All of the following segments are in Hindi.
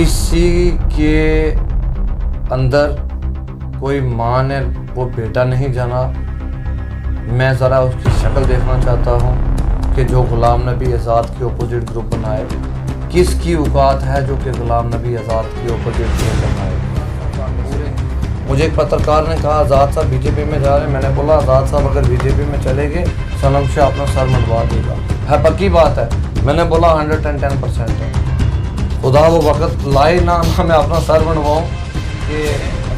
किसी के अंदर कोई माँ ने वो बेटा नहीं जाना। मैं ज़रा उसकी शक्ल देखना चाहता हूँ कि जो ग़ुलाम नबी आज़ाद के अपोजिट ग्रुप बनाए, किसकी औकात है जो कि ग़ुलाम नबी आज़ाद के अपोजिट ग्रुप बनाए। मुझे एक पत्रकार ने कहा आज़ाद साहब बीजेपी में जा रहे हैं। मैंने बोला आज़ाद साहब अगर बीजेपी में चले गए सनम शाह अपना सर मंडवा देगा। है पक्की बात है। मैंने बोला 110% है। खुदा वो वक्त लाए ना मैं अपना सर मंडवाऊँ कि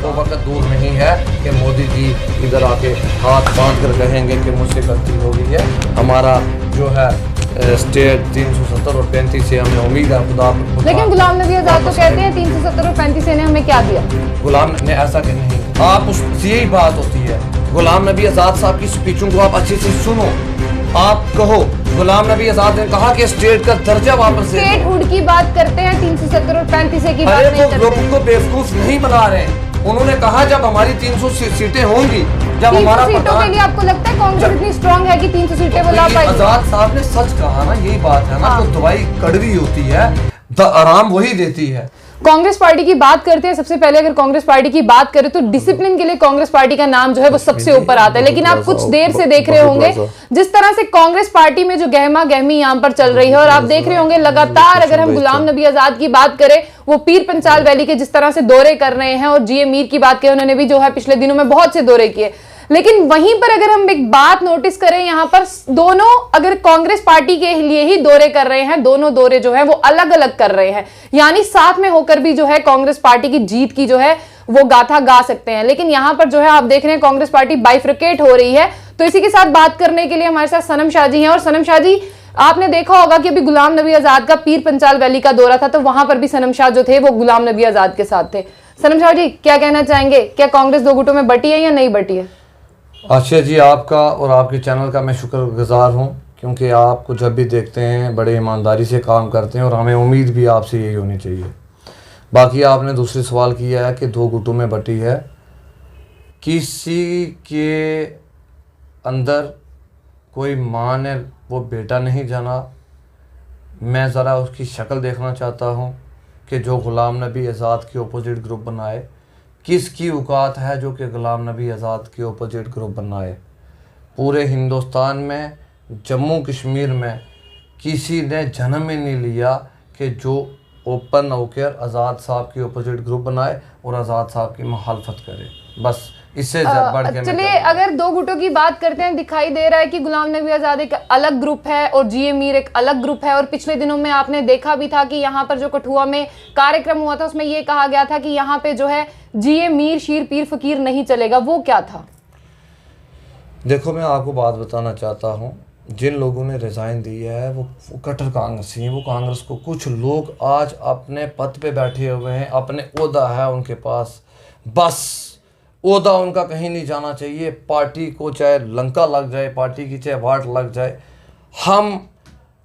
वो वक्त दूर नहीं है कि मोदी जी इधर आके हाथ बांध कर कहेंगे कि मुझसे गलती हो गई है। हमारा जो है स्टेट 370 और 35 से हमें उम्मीद है खुदा। लेकिन गुलाम नबी आज़ाद तो कहते हैं 370 और 35 से ने हमें क्या दिया। गुलाम ने ऐसा कि नहीं, आप उस यही बात होती है। गुलाम नबी आज़ाद साहब की स्पीचों को आप अच्छे से सुनो। आप कहो गुलाम नबी आज़ाद ने कहा कि स्टेट का दर्जा वापस दे। स्टेटहुड की बात करते हैं 370 और 35 की बात नहीं करते। लोगों को बेवकूफ नहीं बना रहे हैं। उन्होंने कहा जब हमारी 300 सीटें होंगी, जब हमारा सीटों के लिए आपको लगता है कांग्रेस इतनी स्ट्रांग है कि 300 सीटें वो ला पाएगी। आज़ाद साहब ने सच कहा ना, यही बात है ना। तो दवाई कड़वी होती है, आराम वही देती है। कांग्रेस पार्टी की बात करते हैं। सबसे पहले अगर कांग्रेस पार्टी की बात करें तो डिसिप्लिन के लिए कांग्रेस पार्टी का नाम जो है वो सबसे ऊपर आता है। लेकिन आप कुछ देर से देख रहे होंगे जिस तरह से कांग्रेस पार्टी में जो गहमा गहमी यहां पर चल रही है, और आप देख रहे होंगे लगातार अगर हम गुलाम नबी आज़ाद की बात करें, वो पीर पंचाल वैली के जिस तरह से दौरे कर रहे हैं, और जीए मीर की बात करें, उन्होंने भी जो है पिछले दिनों में बहुत से दौरे किए। लेकिन वहीं पर अगर हम एक बात नोटिस करें, यहां पर दोनों अगर कांग्रेस पार्टी के लिए ही दौरे कर रहे हैं, दोनों दौरे जो है वो अलग अलग कर रहे हैं, यानी साथ में होकर भी जो है कांग्रेस पार्टी की जीत की जो है वो गाथा गा सकते हैं। लेकिन यहां पर जो है आप देख रहे हैं कांग्रेस पार्टी बाइफ्रिकेट हो रही है। तो इसी के साथ बात करने के लिए हमारे साथ सनम शाह जी हैं। और सनम शाह जी, आपने देखा होगा कि अभी गुलाम नबी आज़ाद का पीर पंचाल वैली का दौरा था, तो वहां पर भी सनम शाह जो थे वो गुलाम नबी आज़ाद के साथ थे। सनम शाह जी, क्या कहना चाहेंगे? क्या कांग्रेस दो गुटों में बटी है या नहीं बटी है? आशिया जी, आपका और आपके चैनल का मैं शुक्रगुजार हूँ, क्योंकि आपको जब भी देखते हैं बड़े ईमानदारी से काम करते हैं, और हमें उम्मीद भी आपसे यही होनी चाहिए। बाकी आपने दूसरी सवाल किया है कि दो गुटों में बटी है। किसी के अंदर कोई माँ ने वो बेटा नहीं जाना। मैं ज़रा उसकी शक्ल देखना चाहता हूँ कि जो ग़ुलाम नबी आज़ाद के अपोजिट ग्रुप बनाए, किसकी औकात है जो कि ग़ुलाम नबी आज़ाद के अपोजिट ग्रुप बनाए। पूरे हिंदुस्तान में, जम्मू कश्मीर में किसी ने जन्म में नहीं लिया कि जो ओपन होकर आज़ाद साहब के अपोजिट ग्रुप बनाए और आज़ाद साहब की मुखालफत करे। बस इससे बढ़ के चलिए, अगर दो गुटों की बात करते हैं, दिखाई दे रहा है कि गुलाम नबी आज़ाद एक अलग ग्रुप है और जीए मीर एक अलग ग्रुप है। और पिछले दिनों में आपने देखा भी था कि यहाँ पर जो कठुआ में कार्यक्रम हुआ था उसमें ये कहा गया था कि यहाँ पे जो है जीए मीर शीर पीर फकीर नहीं चलेगा। वो क्या था? देखो, मैं आपको बात बताना चाहता हूँ। जिन लोगों ने रिज़ाइन दी है वो कट्टर कांग्रेसी हैं। वो कांग्रेस को, कुछ लोग आज अपने पद पे बैठे हुए हैं, अपने ओहदा है उनके पास, बस ओहदा उनका कहीं नहीं जाना चाहिए। पार्टी को चाहे लंका लग जाए, पार्टी की चाहे वाट लग जाए। हम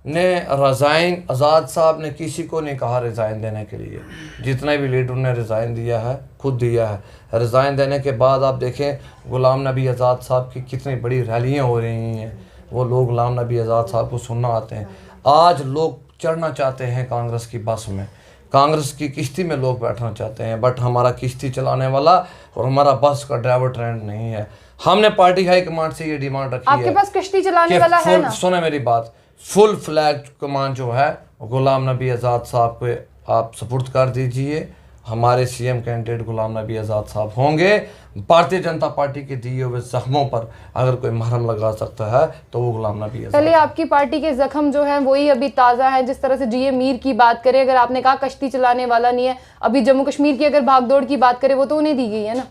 ने रिज़ाइन, आज़ाद साहब ने किसी को नहीं कहा रिज़ाइन देने के लिए। जितने भी लीडर ने रिज़ाइन दिया है खुद दिया है। रिज़ाइन देने के बाद आप देखें गुलाम नबी आज़ाद साहब की कितनी बड़ी रैलियाँ हो रही हैं। वो लोग गुलाम नबी आज़ाद साहब को सुनना आते हैं। आज लोग चढ़ना चाहते हैं कांग्रेस की बस में, कांग्रेस की किश्ती में लोग बैठना चाहते हैं, बट हमारा किश्ती चलाने वाला और हमारा बस का ड्राइवर ट्रेंड नहीं है। हमने पार्टी हाई कमांड से ये डिमांड रखी है। आपके पास किश्ती चलाने वाला है ना? सुने मेरी बात, फुल फ्लैग कमांड जो है गुलाम नबी आज़ाद साहब को आप सपुर्द कर दीजिए। हमारे सीएम कैंडिडेट गुलाम नबी आज़ाद साहब होंगे। भारतीय जनता पार्टी के दिए हुए जख्मों पर अगर कोई मरहम लगा सकता है तो वो गुलाम नबी आज़ाद। पहले आपकी पार्टी के जख्म जो हैं वही अभी ताज़ा है। जिस तरह से जीए मीर की बात करें, अगर आपने कहा कश्ती चलाने वाला नहीं है, अभी जम्मू कश्मीर की अगर भागदौड़ की बात करें वो तो उन्हें दी गई है ना।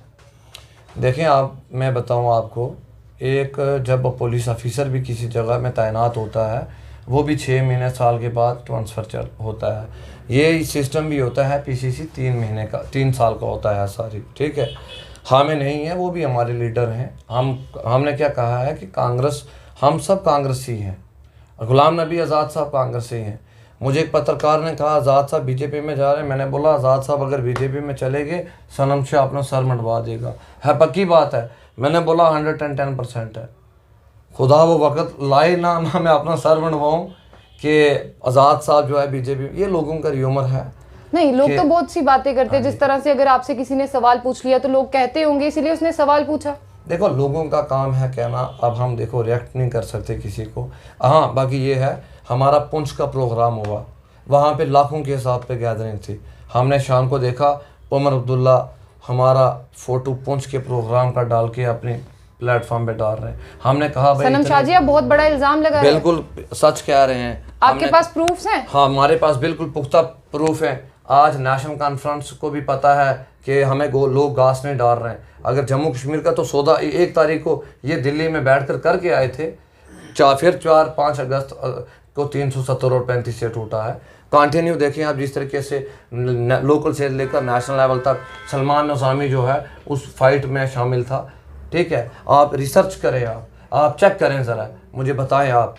देखें आप, मैं बताऊँ आपको, एक जब पुलिस ऑफिसर भी किसी जगह में तैनात होता है वो भी 6 महीने साल के बाद ट्रांसफ़र होता है। ये सिस्टम भी होता है पीसीसी 3 महीने का, 3 साल का होता है सारी, ठीक है। हमें नहीं है, वो भी हमारे लीडर हैं। हमने क्या कहा है कि कांग्रेस, हम सब कांग्रेसी हैं। गुलाम नबी आज़ाद साहब कांग्रेसी हैं। मुझे एक पत्रकार ने कहा आज़ाद साहब बीजेपी में जा रहे हैं। मैंने बोला आज़ाद साहब अगर बीजेपी में चले गए सनम शाह अपना सर मंडवा देगा। है पक्की बात है। मैंने बोला 110% है। खुदा वो वक्त लाए ना मैं अपना सर मंडवाऊँ कि आज़ाद साहब जो है बीजेपी, ये लोगों का र्यूमर है। नहीं, लोग तो बहुत सी बातें करते हैं, जिस तरह से अगर आपसे किसी ने सवाल पूछ लिया तो लोग कहते होंगे इसीलिए उसने सवाल पूछा। देखो, लोगों का काम है कहना, अब हम देखो रिएक्ट नहीं कर सकते किसी को। हाँ, बाकी ये है, हमारा पुंछ का प्रोग्राम हुआ, वहाँ पे लाखों के हिसाब पे गैदरिंग थी। हमने शाम को देखा उमर अब्दुल्ला हमारा फोटो पुंछ के प्रोग्राम का डाल के अपनी प्लेटफॉर्म पे डाल रहे हैं। हमने कहा भाई सनम शाह जी, आप बहुत बड़ा इल्जाम लगा रहे हैं। बिल्कुल सच कह रहे हैं। आपके पास प्रूफ्स हैं? हाँ, हमारे पास बिल्कुल पुख्ता प्रूफ है। आज नेशनल कॉन्फ्रेंस को भी पता है कि हमें लोग घास नहीं डाल रहे हैं। अगर जम्मू कश्मीर का तो सौदा 1 तारीख को ये दिल्ली में बैठकर करके आए थे, फिर 4-5 अगस्त को 370 और 35 से टूटा है। कंटिन्यू देखें आप, जिस तरीके से लोकल से लेकर नेशनल लेवल तक सलमान निज़ामी जो है उस फाइट में शामिल था। ठीक है, आप रिसर्च करें, आप चेक करें ज़रा, मुझे बताएं आप,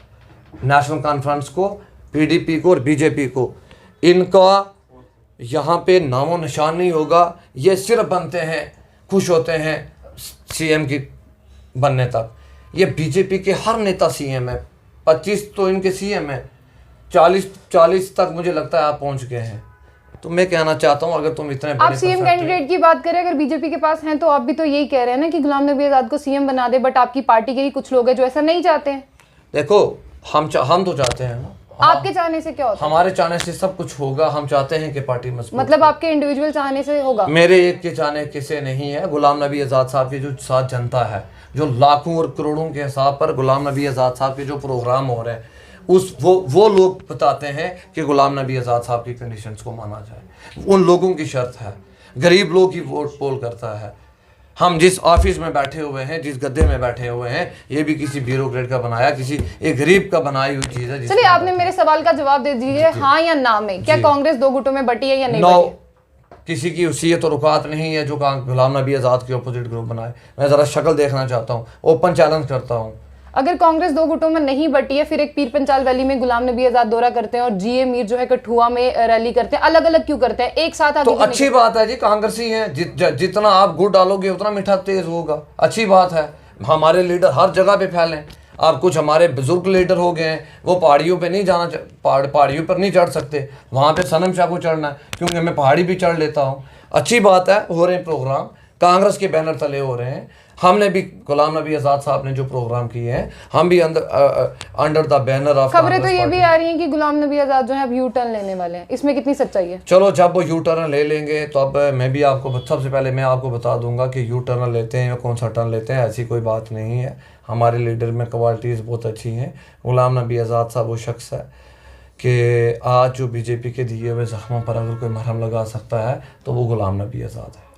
नेशनल कॉन्फ्रेंस को, पीडीपी को और बीजेपी को, इनका यहाँ पे नामो निशान नहीं होगा। ये सिर्फ बनते हैं, खुश होते हैं सीएम की बनने तक। ये बीजेपी के हर नेता सीएम है, 25 तो इनके सीएम है, 40 तक मुझे लगता है आप पहुँच गए हैं। तो मैं कहना चाहता हूँ, अगर तुम इतने आप सीएम कैंडिडेट की बात करें, अगर बीजेपी के पास हैं तो आप भी तो यही कह रहे हैं ना कि गुलाम नबी आज़ाद को सीएम बना दे, बट आपकी पार्टी के ही कुछ लोग हैं जो ऐसा नहीं चाहते हैं। देखो, हम तो चाहते हैं ना। आपके चाहने से क्या होता है? हमारे चाहने से सब कुछ होगा। हम चाहते हैं कि पार्टी मजबूत, मतलब आपके इंडिविजुअल चाहने से होगा? मेरे एक के चाहने किसे नहीं है। गुलाम नबी आज़ाद साहब के जो साथ जनता है, जो लाखों और करोड़ों के हिसाब पर गुलाम नबी आज़ाद साहब के जो प्रोग्राम हो रहे हैं, वो लोग बताते हैं कि गुलाम नबी आज़ाद साहब की कंडीशंस को माना जाए। उन लोगों की शर्त है, गरीब लोग ही वोट पोल करता है। हम जिस ऑफिस में बैठे हुए हैं, जिस गद्दे में बैठे हुए हैं, ये भी किसी ब्यूरोक्रेट का बनाया, किसी एक गरीब का बनाई हुई चीज़ है। चलिए, आपने मेरे सवाल का जवाब दे दीजिए, हाँ या ना में, क्या कांग्रेस 2 गुटों में बटी है या नहीं बटी? किसी की उसीयत और औकात नहीं है जो गुलाम नबी आज़ाद के अपोजिट ग्रुप बनाए। मैं ज़रा शक्ल देखना चाहता हूँ, ओपन चैलेंज करता हूँ। अगर कांग्रेस 2 गुटों में नहीं बटी है, फिर एक पीर पंचाल वैली में गुलाम नबी आज़ाद दौरा करते हैं और जीए मीर जो है कठुआ में रैली करते हैं, अलग अलग क्यों करते हैं, एक साथ? तो अच्छी बात है जी, कांग्रेसी है, जितना आप गुड़ डालोगे उतना मीठा तेज होगा। अच्छी बात है, हमारे लीडर हर जगह पे फैलें। आप कुछ हमारे बुजुर्ग लीडर हो गए हैं, वो पहाड़ियों पे नहीं जाना, पहाड़ियों पर नहीं चढ़ सकते, वहाँ पे सनम शाह को चढ़ना है, क्योंकि मैं पहाड़ी भी चढ़ लेता हूँ। अच्छी बात है, हो रहे हैं प्रोग्राम, कांग्रेस के बैनर तले हो रहे हैं। हमने भी गुलाम नबी आज़ाद साहब ने जो प्रोग्राम किए हैं, हम भी अंडर द बैनर ऑफ। खबरें तो ये भी आ रही हैं कि गुलाम नबी आज़ाद जो है अब यू टर्न लेने वाले हैं, इसमें कितनी सच्चाई है? चलो, जब वो यू टर्न ले लेंगे तो अब मैं भी आपको सबसे पहले मैं आपको बता दूंगा कि यू टर्न लेते हैं या कौन सा टर्न लेते हैं। ऐसी कोई बात नहीं है, हमारे लीडर में क्वालिटीज़ बहुत अच्छी हैं। गुलाम नबी आज़ाद साहब वो शख्स है कि आज जो बीजेपी के दिए हुए जख्मों पर अगर कोई मरहम लगा सकता है तो वो गुलाम नबी आज़ाद है।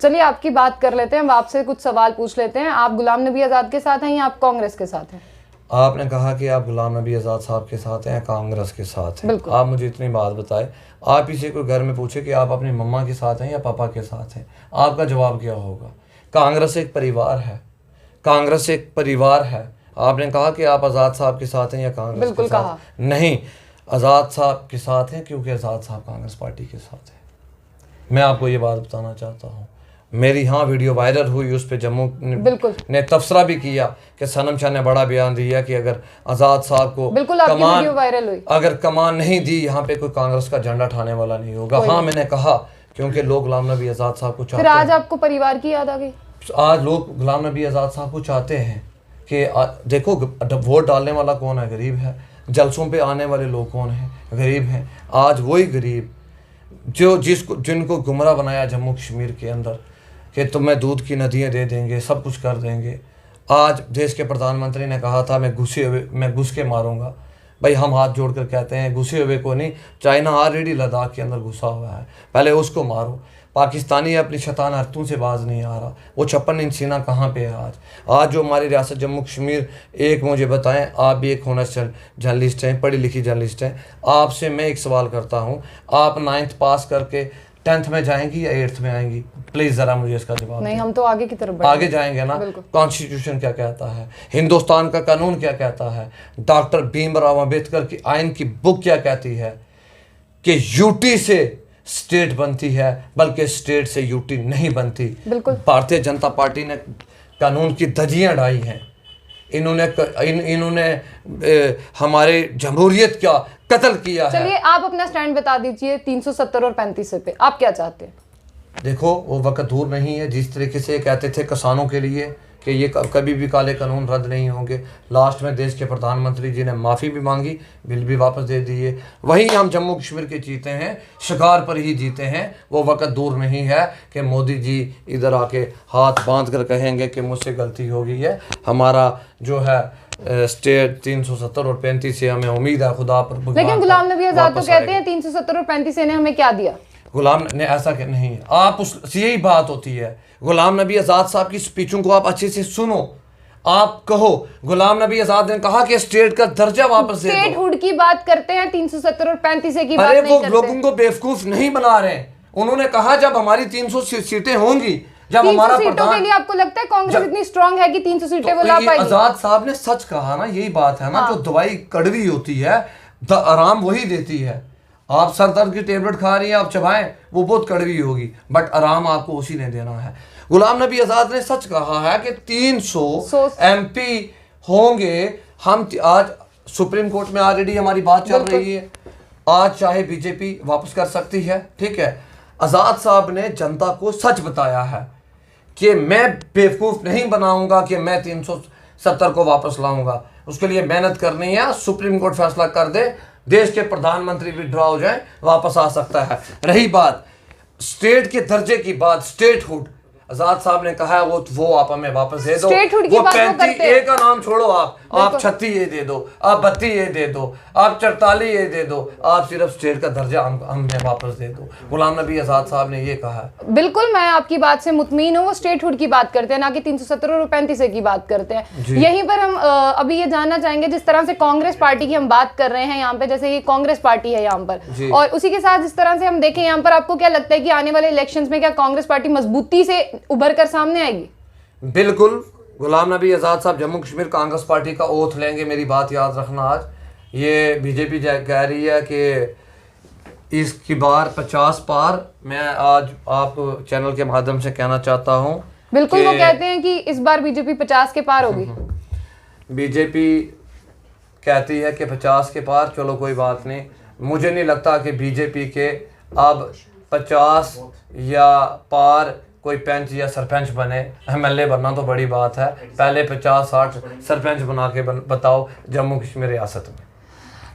चलिए, आपकी बात कर लेते हैं, हम आपसे कुछ सवाल पूछ लेते हैं। आप गुलाम नबी आज़ाद के साथ हैं या आप कांग्रेस के साथ हैं? आपने कहा कि आप गुलाम नबी आज़ाद साहब के साथ हैं या कांग्रेस के साथ हैं। आप मुझे इतनी बात बताएं, आप इसे कोई घर में पूछे कि आप अपनी मम्मा के साथ हैं या पापा के साथ हैं, आपका जवाब क्या होगा? कांग्रेस एक परिवार है, कांग्रेस एक परिवार है। आपने कहा कि आप आज़ाद साहब के साथ हैं या कांग्रेस के साथ? नहीं, आज़ाद साहब के साथ हैं, क्योंकि आज़ाद साहब कांग्रेस पार्टी के साथ हैं। मैं आपको ये बात बताना चाहता हूँ। मेरी वीडियो वायरल हुई, उस पर जम्मू ने तबसरा भी किया कि सनम शाह ने बड़ा बयान दिया कि अगर आज़ाद साहब को अगर कमान नहीं दी, यहाँ पे कोई कांग्रेस का झंडा उठाने वाला नहीं होगा। हाँ, मैंने कहा, क्योंकि लोग गुलाम नबी आज़ाद साहब को चाहते हैं। फिर आज आपको परिवार की याद आ गई? आज लोग गुलाम नबी आज़ाद साहब को चाहते हैं कि देखो, वोट डालने वाला कौन है? गरीब है। जलसों पे आने वाले लोग कौन हैं? गरीब हैं। आज वही गरीब जिनको गुमराह बनाया जम्मू कश्मीर के अंदर कि तुम्हें दूध की नदियाँ दे देंगे, सब कुछ कर देंगे। आज देश के प्रधानमंत्री ने कहा था मैं घुस के मारूंगा। भाई, हम हाथ जोड़कर कहते हैं घुसे हुए को नहीं, चाइना ऑलरेडी लद्दाख के अंदर घुसा हुआ है, पहले उसको मारो। पाकिस्तानी अपनी शैतान हरकतों से बाज नहीं आ रहा। वो 56 इंच सीना कहाँ पे है आज जो हमारी रियासत जम्मू कश्मीर, एक मुझे बताएं, आप भी एक होनर जर्नलिस्ट हैं, पढ़ी लिखी जर्नलिस्ट हैं, आपसे मैं एक सवाल करता हूँ, आप 9th पास करके 10th में जाएंगी या 8th में आएंगी? प्लीज़ ज़रा मुझे इसका जवाब। नहीं, हम तो आगे की तरफ आगे जाएंगे ना। कॉन्स्टिट्यूशन क्या कहता है, हिंदुस्तान का कानून क्या कहता है, डॉक्टर भीमराव अम्बेडकर की आइन की बुक क्या कहती है कि यूटी से स्टेट बनती है, बल्कि स्टेट से यूटी नहीं बनती। बिल्कुल। भारतीय जनता पार्टी ने कानून की धज्जियां उड़ाई हैं इन्होंने हमारे जमहूरियत का कत्ल किया है। चलिए आप अपना स्टैंड बता दीजिए 370 और 35 पे आप क्या चाहते हैं? देखो वो वक्त दूर नहीं है जिस तरीके से कहते थे किसानों के लिए कि ये कभी भी काले कानून रद्द नहीं होंगे। लास्ट में देश के प्रधानमंत्री जी ने माफ़ी भी मांगी, बिल भी वापस दे दिए। वहीं हम जम्मू कश्मीर के जीते हैं, शिकार पर ही जीते हैं। वो वक्त दूर नहीं है कि मोदी जी इधर आके हाथ बांध कर कहेंगे कि मुझसे गलती हो गई है। हमारा जो है स्टेट 370 और 35 से हमें उम्मीद है खुदा पर। लेकिन गुलाम नबी आजाद तो कहते हैं 370 और 35 ने हमें क्या दिया? गुलाम ने ऐसा कि नहीं है, आप उस यही बात होती है। गुलाम नबी आज़ाद साहब की स्पीचों को आप अच्छे से सुनो। आप कहो गुलाम नबी आज़ाद ने कहा कि स्टेट का दर्जा वापस दे दो। स्टेटहुड की बात करते हैं, 370 और 35 की बात अरे नहीं वो करते। लोगों को बेवकूफ नहीं बना रहे। उन्होंने कहा जब हमारी 300 सीटें होंगी, जब 300 हमारा सीटों के लिए आपको लगता है कांग्रेस इतनी स्ट्रांग है कि 300 सीटें वो ला पाएगी? आज़ाद साहब ने सच कहा ना, यही बात है ना। जो दवाई कड़वी होती है आराम वही देती है। आप सर दर्द की टेबलेट खा रही हैं, आप चबाएं, वो बहुत कड़वी होगी, बट आराम आपको उसी ने देना है। गुलाम नबी आज़ाद ने सच कहा है कि 300 MP होंगे। हम आज सुप्रीम कोर्ट में ऑलरेडी हमारी बात चल रही है। आज चाहे बीजेपी वापस कर सकती है, ठीक है। आज़ाद साहब ने जनता को सच बताया है कि मैं बेवकूफ़ नहीं बनाऊंगा कि मैं 370 को वापस लाऊंगा। उसके लिए मेहनत करनी है। सुप्रीम कोर्ट फैसला कर दे, देश के प्रधानमंत्री विड्रॉ हो जाए, वापस आ सकता है। रही बात स्टेट के दर्जे की बात, स्टेटहुड, आज़ाद साहब ने कहा है वो आप हमें वापस दे दो। वो 35A का नाम छोड़ो, आप 36A दे दो, आप 32A दे दो, आप 44A दे दो, आप सिर्फ स्टेट का दर्जा हमें वापस दे दो। गुलाम नबी आज़ाद साहब ने ये कहा है। बिल्कुल मैं आपकी बात से मुतमीन हूँ। वो स्टेटहुड की बात करते हैं, ना कि 370 और 35 की बात करते हैं। यहीं पर हम अभी ये जानना चाहेंगे, जिस तरह से कांग्रेस पार्टी की हम बात कर रहे हैं यहाँ पे, जैसे ये कांग्रेस पार्टी है यहाँ पर, और उसी के साथ जिस तरह से हम देखें यहाँ पर, आपको क्या लगता है कि आने वाले इलेक्शंस में क्या कांग्रेस पार्टी मजबूती से उभर कर सामने आएगी? बिल्कुल। गुलाम नबी आज़ाद साहब जम्मू कश्मीर कांग्रेस पार्टी का ओथ लेंगे। मेरी बात याद रखना। आज ये बीजेपी कह रही है कि इसकी बार 50 पार। मैं आज आप चैनल के माध्यम से कहना चाहता हूँ, बिल्कुल वो कहते हैं कि इस बार बीजेपी 50 के पार होगी। बीजेपी कहती है कि 50 के पार। चलो कोई बात नहीं, मुझे नहीं लगता कि बीजेपी के अब 50 या पार कोई पंच या सरपंच बने। MLA बनना तो बड़ी बात है, पहले 50-60 सरपंच बना के बताओ जम्मू कश्मीर रियासत में।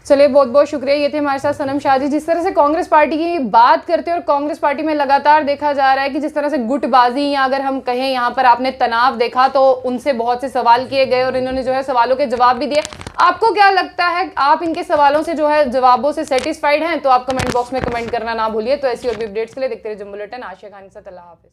चलिए बहुत बहुत शुक्रिया। ये थे हमारे साथ सनम शाह जी। जिस तरह से कांग्रेस पार्टी की बात करते हैं, और कांग्रेस पार्टी में लगातार देखा जा रहा है कि जिस तरह से गुटबाजी, या अगर हम कहें यहाँ पर आपने तनाव देखा, तो उनसे बहुत से सवाल किए गए और इन्होंने जो है सवालों के जवाब भी दिए। आपको क्या लगता है, आप इनके सवालों से जो है जवाबों से सेटिस्फाइड हैं? तो आप कमेंट बॉक्स में कमेंट करना ना भूलिए। तो ऐसी और भी अपडेट्स के लिए देखते रहिए जम्मू बुलेटिन। आशिया खान के साथ, अल्लाह हाफिज़।